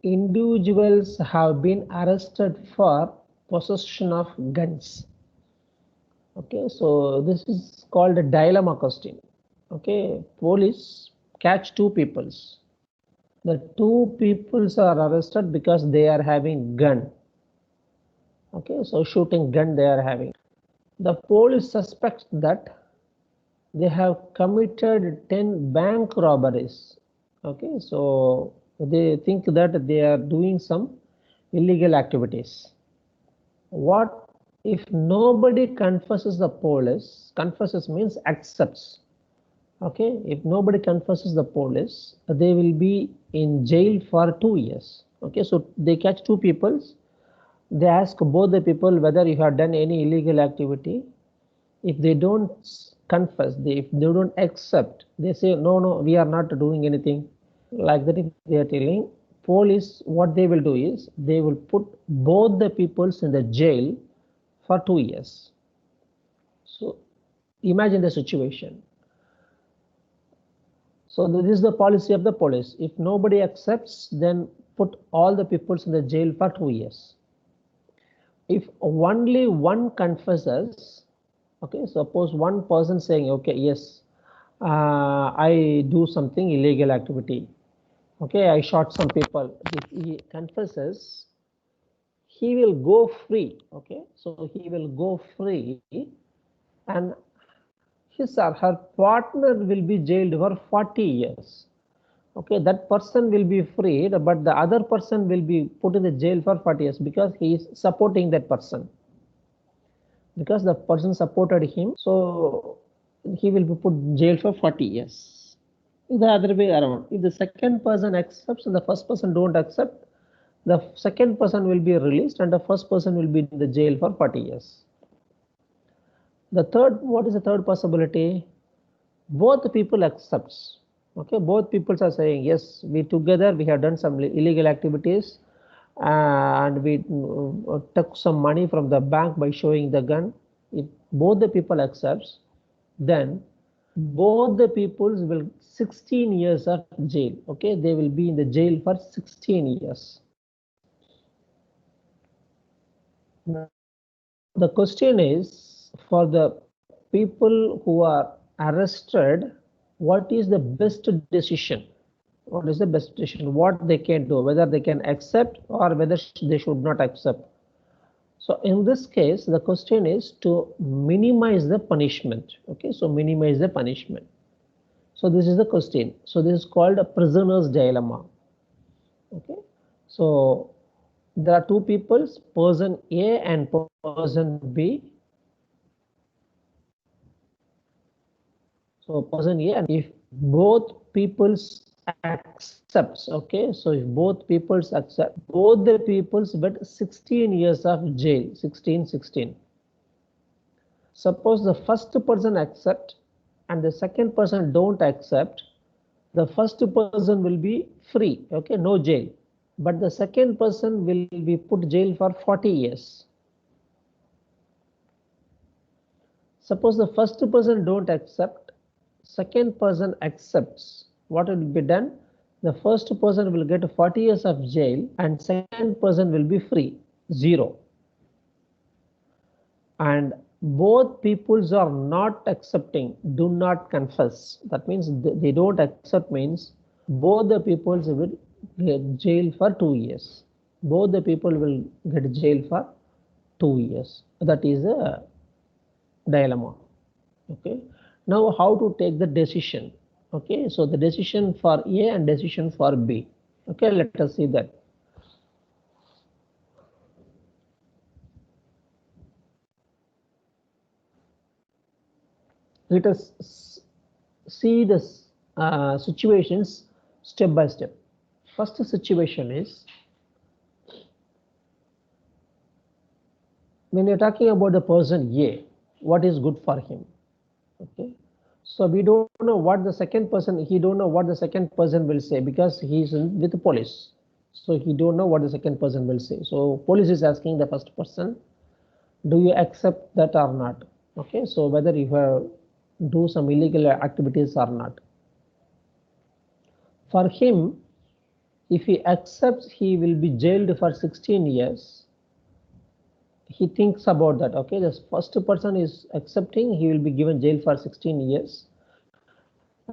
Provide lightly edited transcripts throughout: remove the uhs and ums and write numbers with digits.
individuals have been arrested for possession of guns. Okay, so this is called a dilemma question. Okay, police catch two peoples. The two peoples are arrested because they are having gun. Okay, so shooting gun they are having. The police suspects that they have committed 10 bank robberies. Okay, so they think that they are doing some illegal activities. What if nobody confesses? The police confesses means accepts. Okay, if nobody confesses the police, they will be in jail for 2 years. Okay, so they catch two people. They ask both the people whether you have done any illegal activity. If they don't confess, if they don't accept, they say no, no, we are not doing anything. Like that, if they are telling police, what they will do is they will put both the peoples in the jail for 2 years. So imagine the situation. So this is the policy of the police. If nobody accepts, then put all the peoples in the jail for 2 years. If only one confesses, okay, suppose one person saying, okay, yes, I do something illegal activity. Okay, I shot some people. If he confesses, he will go free. Okay, so he will go free, and his or her partner will be jailed for 40 years. Okay, that person will be freed, but the other person will be put in the jail for 40 years because he is supporting that person. Because the person supported him, so he will be put in jail for 40 years. The other way around, if the second person accepts and the first person don't accept, the second person will be released and the first person will be in the jail for 40 years. The third, what is the third possibility? Both the people accepts. Okay, both peoples are saying, yes, we together we have done some illegal activities and we took some money from the bank by showing the gun. If both the people accepts, then both the peoples will 16 years of jail. Okay, they will be in the jail for 16 years. Now, the question is, for the people who are arrested, what is the best decision? What is the best decision? What they can do, whether they can accept or whether they should not accept. So in this case, the question is to minimize the punishment. Okay, so minimize the punishment. So this is the question. So this is called a prisoner's dilemma. Okay, so there are two peoples, person A and person B. So person A, and if both peoples accepts, okay, so if both peoples accept, both the peoples get 16 years of jail, 16. Suppose the first person accept and the second person don't accept, the first person will be free, okay, no jail, but the second person will be put jail for 40 years. Suppose the first person don't accept, second person accepts, what will be done? The first person will get 40 years of jail and second person will be free, 0. And both peoples are not accepting, do not confess. That means they don't accept means both the peoples will get jail for 2 years. Both the people will get jail for 2 years. That is a dilemma. Okay, now how to take the decision? Okay, so the decision for A and decision for B. Okay, let us see that. Let us see the situations step by step. First situation is, when you're talking about the person A, what is good for him? Okay, so we don't know what the second person, he don't know what the second person will say because he's with the police. So he don't know what the second person will say. So police is asking the first person, do you accept that or not? Okay, so whether you have do some illegal activities or not. For him, If he accepts, he will be jailed for 16 years. He thinks about that. Okay, the first person is accepting, he will be given jail for 16 years.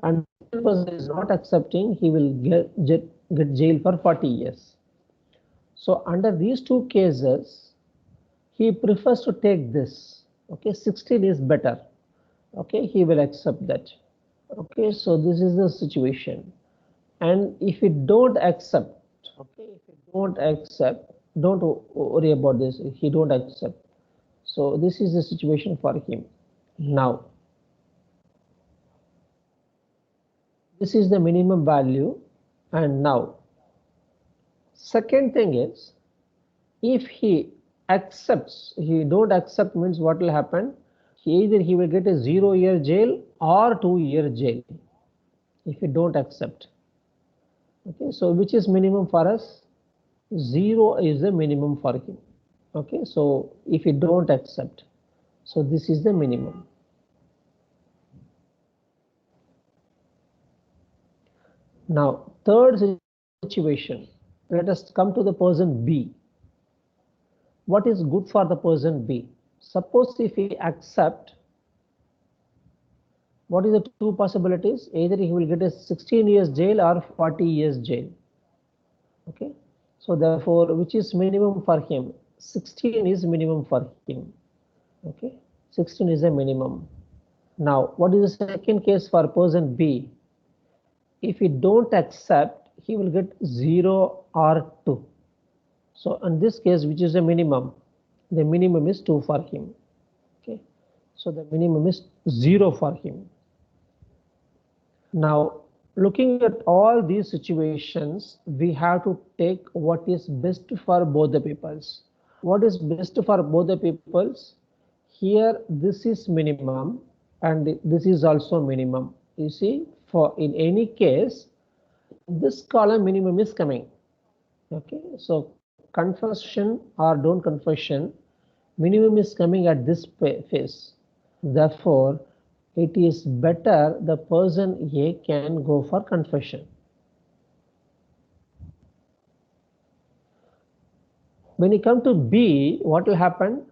And the person is not accepting, he will get jail for 40 years. So under these two cases, he prefers to take this. Okay, 16 is better. Okay, he will accept that. Okay, so this is the situation. And if you don't accept, okay, if you don't accept, don't worry about this. If he don't accept, so this is the situation for him. Now this is the minimum value. And now second thing is, if he accepts, he don't accept means what will happen? Either he will get a 0-year jail or 2-year jail if you don't accept. Okay, so which is minimum for us? 0 is the minimum for him. Okay, so if you don't accept, so this is the minimum. Now third situation, let us come to the person B. What is good for the person B? Suppose if he accept, what is the two possibilities? Either he will get a 16 years jail or 40 years jail. Okay, so therefore which is minimum for him? 16 is minimum for him. Okay, 16 is a minimum. Now what is the second case for person B? If he don't accept, he will get 0 or 2. So in this case, which is the minimum? The minimum is 2 for him. Okay, so the minimum is 0 for him. Now looking at all these situations, we have to take what is best for both the peoples. What is best for both the peoples? Here this is minimum and this is also minimum. You see, for in any case, this column minimum is coming. Okay, so confession or don't confession, minimum is coming at this phase. Therefore it is better the person A can go for confession. When you come to B, what will happen?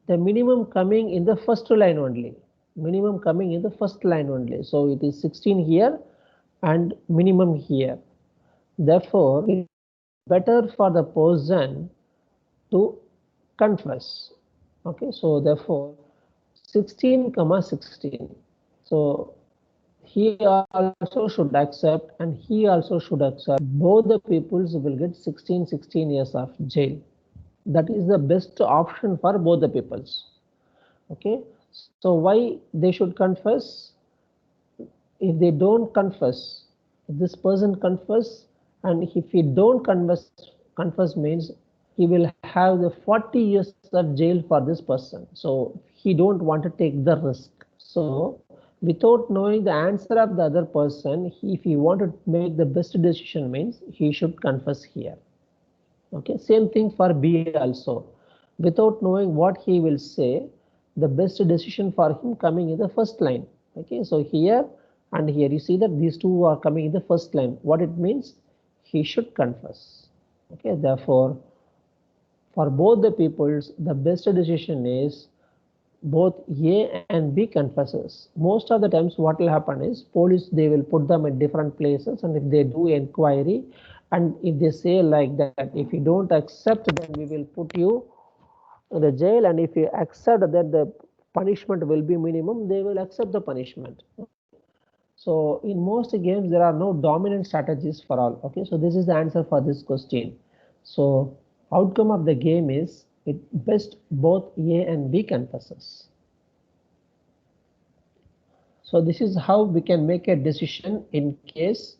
The minimum coming in the first line only. Minimum coming in the first line only. So it is 16 here and minimum here. Therefore it is better for the person to confess. Okay, so therefore 16 comma 16. So he also should accept and he also should accept. Both the peoples will get 16 years of jail. That is the best option for both the peoples. Okay, so why they should confess? If they don't confess, if this person confess, and if he don't confess means he will have the 40 years of jail for this person. So he don't want to take the risk. So without knowing the answer of the other person, if he want to make the best decision means he should confess here. Okay, same thing for B also. Without knowing what he will say, the best decision for him coming in the first line. Okay, so here and here you see that these two are coming in the first line. What it means? He should confess. Okay, therefore for both the peoples, the best decision is both A and B confesses. Most of the times what will happen is police, they will put them in different places, and if they do inquiry and if they say like that, if you don't accept, then we will put you in the jail, and if you accept that the punishment will be minimum, they will accept the punishment. So in most games there are no dominant strategies for all. Okay, so this is the answer for this question. So outcome of the game is it best both A and B confesses. So this is how we can make a decision in case